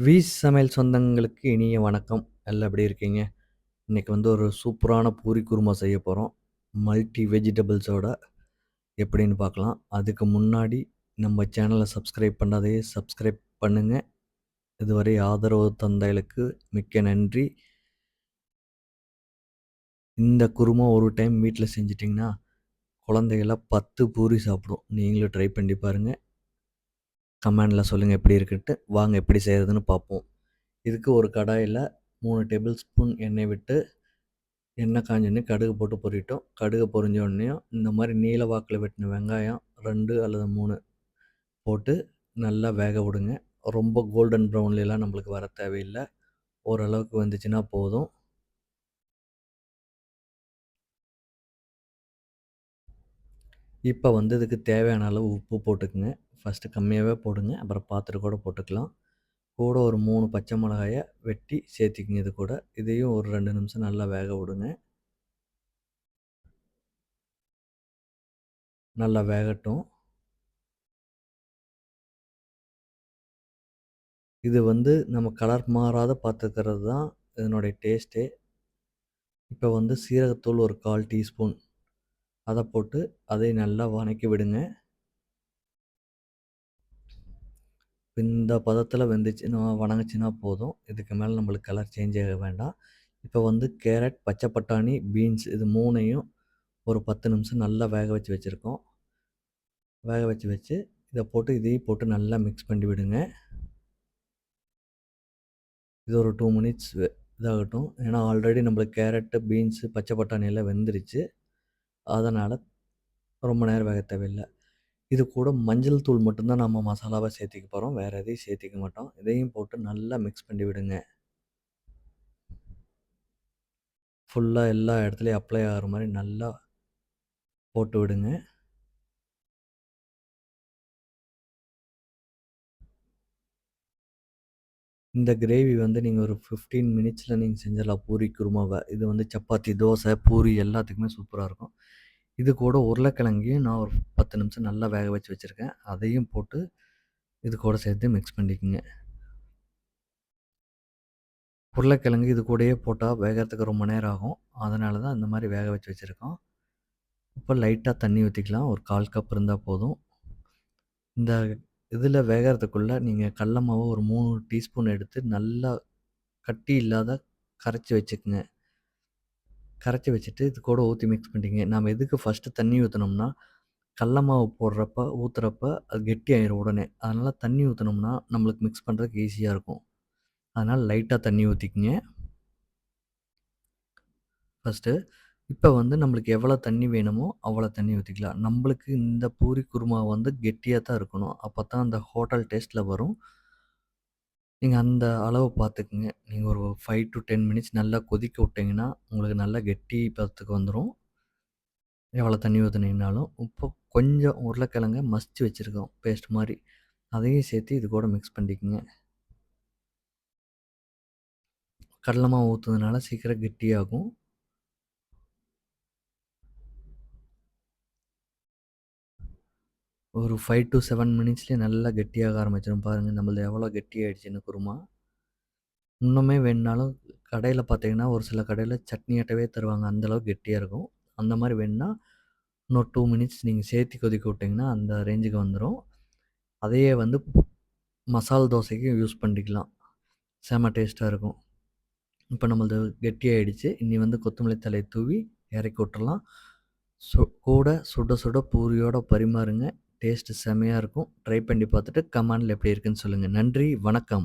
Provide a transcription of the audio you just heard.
Views சமையல் சொந்தங்களுக்கு இனிய வணக்கம். எல்லாம் எப்படி இருக்கீங்க? இன்னைக்கு வந்து ஒரு சூப்பரான பூரி குருமா செய்ய போறோம். மல்டி வெஜிடபிள்ஸோட எப்படின்னு பார்க்கலாம். அதுக்கு முன்னாடி நம்ம சேனல சப்ஸ்கிரைப் பண்ணாதே சப்ஸ்கிரைப் பண்ணுங்க. இதுவரை ஆதரவு தந்தமைக்கு மிக்க நன்றி. இந்த குருமா ஒரு டைம் வீட்ல செஞ்சுட்டீங்கன்னா, குழந்தைகள்லாம் 10 பூரி சாப்பிடும். நீங்களும் ட்ரை பண்ணி பாருங்க. கமெண்ட்ல சொல்லுங்க எப்படி இருக்குன்ட்டு. வாங்க எப்படி செய்றதுன்னு பார்ப்போம். இதுக்கு ஒரு கடாயில 3 டேபிள் ஸ்பூன் எண்ணெய் விட்டு எண்ணெய் காஞ்சோடனே கடுகு போட்டு பொரியட்டும். கடுகு பொரிஞ்ச உடனேயும் இந்த மாதிரி நீல வாக்கில் வெட்டின வெங்காயம் 2 அல்லது 3 போட்டு நல்லா வேக விடுங்க. ரொம்ப கோல்டன் ப்ரௌன்லலாம் நம்மளுக்கு வர தேவையில்லை. ஓரளவுக்கு வந்துச்சுன்னா போதும். இப்போ வந்து இதுக்கு தேவையான அளவு உப்பு போட்டுக்குங்க. ஃபஸ்ட்டு கம்மியாகவே போடுங்க. அப்புறம் பார்த்துட்டு கூட போட்டுக்கலாம். கூட ஒரு 3 பச்சை மிளகாய வெட்டி சேர்த்திக்குங்க இது கூட. இதையும் ஒரு 2 நிமிஷம் நல்லா வேக விடுங்க. நல்லா வேகட்டும். இது வந்து நம்ம கலர் மாறாத பார்த்துக்கிறது தான் இதனுடைய டேஸ்ட்டே. இப்போ வந்து சீரகத்தூள் ஒரு 1/4 டீஸ்பூன் அதை போட்டு அதை நல்லா வதக்கி விடுங்க. இந்த பதத்தில் வெந்துச்சுன்னா வணங்குச்சுன்னா போதும். இதுக்கு மேலே நம்மளுக்கு கலர் சேஞ்ச் ஆக வேண்டாம். இப்போ வந்து கேரட், பச்சை பட்டாணி, பீன்ஸ் இது 3யும் ஒரு 10 நிமிஷம் நல்லா வேக வச்சுருக்கோம். வேக வச்சு இதை போட்டு இதையும் போட்டு நல்லா மிக்ஸ் பண்ணி விடுங்க. இது ஒரு 2 மினிட்ஸ் இதாகட்டும். ஏன்னா ஆல்ரெடி நம்மளுக்கு கேரட்டு, பீன்ஸு, பச்சை பட்டாணி எல்லாம் வெந்துருச்சு. அதனால் ரொம்ப நேரம் வேக தேவையில்லை. இது கூட மஞ்சள் தூள் மட்டும்தான் நம்ம மசாலாவா சேர்த்திக்க போகிறோம். வேறு எதையும் சேர்த்திக்க மாட்டோம். இதையும் போட்டு நல்லா மிக்ஸ் பண்ணி விடுங்க. ஃபுல்லாக எல்லா இடத்துலையும் அப்ளை ஆகிற மாதிரி நல்லா போட்டு விடுங்க. இந்த கிரேவி வந்து நீங்கள் ஒரு 15 மினிட்ஸில் நீங்கள் செஞ்சிடலாம் பூரி குருமாவை. இது வந்து சப்பாத்தி, தோசை, பூரி எல்லாத்துக்குமே சூப்பராக இருக்கும். இது கூட உருளைக்கிழங்கையும் நான் ஒரு 10 நிமிஷம் நல்லா வேக வச்சுருக்கேன். அதையும் போட்டு இது கூட சேர்த்து மிக்ஸ் பண்ணிக்கோங்க. உருளைக்கிழங்கு இது கூடயே போட்டால் வேகறதுக்கு ரொம்ப நேரம் ஆகும். அதனால தான் இந்த மாதிரி வேக வச்சுருக்கோம். இப்போ லைட்டாக தண்ணி ஊற்றிக்கலாம். ஒரு 1/4 கப் இருந்தால் போதும். இந்த இதில் வேகறதுக்குள்ளே நீங்கள் கடல மாவு ஒரு 3 டீஸ்பூன் எடுத்து நல்லா கட்டி இல்லாத கரைச்சி வச்சுக்கங்க. கரைச்சி வச்சுட்டு இது கூட ஊற்றி மிக்ஸ் பண்ணிட்டீங்க. நம்ம எதுக்கு ஃபஸ்ட்டு தண்ணி ஊற்றினோம்னா, கடல மாவு போடுறப்ப ஊற்றுறப்ப அது கெட்டியாயிரும் உடனே. அதனால் தண்ணி ஊற்றினோம்னா நம்மளுக்கு மிக்ஸ் பண்ணுறதுக்கு ஈஸியாக இருக்கும். அதனால் லைட்டாக தண்ணி ஊற்றிக்கிங்க ஃபஸ்ட்டு. இப்போ வந்து நம்மளுக்கு எவ்வளோ தண்ணி வேணுமோ அவ்வளோ தண்ணி ஊற்றிக்கலாம். நம்மளுக்கு இந்த பூரி குருமா வந்து கெட்டியாக தான் இருக்கணும். அப்போ தான் அந்த ஹோட்டல் டேஸ்ட்டில் வரும். நீங்கள் அந்த அளவு பார்த்துக்குங்க. நீங்கள் ஒரு 5 to 10 மினிட்ஸ் நல்லா கொதிக்க விட்டிங்கன்னா, உங்களுக்கு நல்லா கெட்டி பதத்துக்கு வந்துரும். எவ்வளோ தண்ணி ஊத்துனீங்கனாலும். இப்போ கொஞ்சம் உருளைக்கிழங்க மசிச்சு வச்சுருக்கோம் பேஸ்ட் மாரி. அதையும் சேர்த்து இது கூட மிக்ஸ் பண்ணிக்கங்க. கடல மாவு ஊத்துனதுனால சீக்கிரம் கெட்டியாகும். ஒரு 5 to 7 மினிட்ஸ்லேயே நல்லா கெட்டியாக ஆரம்பிச்சிரும். பாருங்க நம்மளது எவ்வளோ கெட்டியாயிடுச்சுன்னு குருமா. இன்னுமே வேணுனாலும் கடையில பார்த்தீங்கன்னா, ஒரு சில கடையில சட்னியாட்டவே தருவாங்க. அந்த அளவுக்கு கெட்டியா இருக்கும். அந்த மாரி வேணுனா, இன்னும் 2 மினிட்ஸ் நீங்க சேர்த்து கொதிக்க விட்டீங்கன்னா, அந்த ரேஞ்சுக்கு வந்துரும். அதையே வந்து மசால் தோசைக்கும் யூஸ் பண்ணிக்கலாம். செம டேஸ்ட்டா இருக்கும். இப்போ நம்மளது கெட்டியாயிடுச்சு. இனி வந்து கொத்தமல்லி தழைய தூவி இறக்கி விட்டுறலாம். கூட சுட சுட பூரியோட பரிமாறுங்க. டேஸ்ட்டு செமையா இருக்கும். ட்ரை பண்ணி பார்த்துட்டு கமெண்ட்ல எப்படி இருக்குன்னு சொல்லுங்க. நன்றி, வணக்கம்.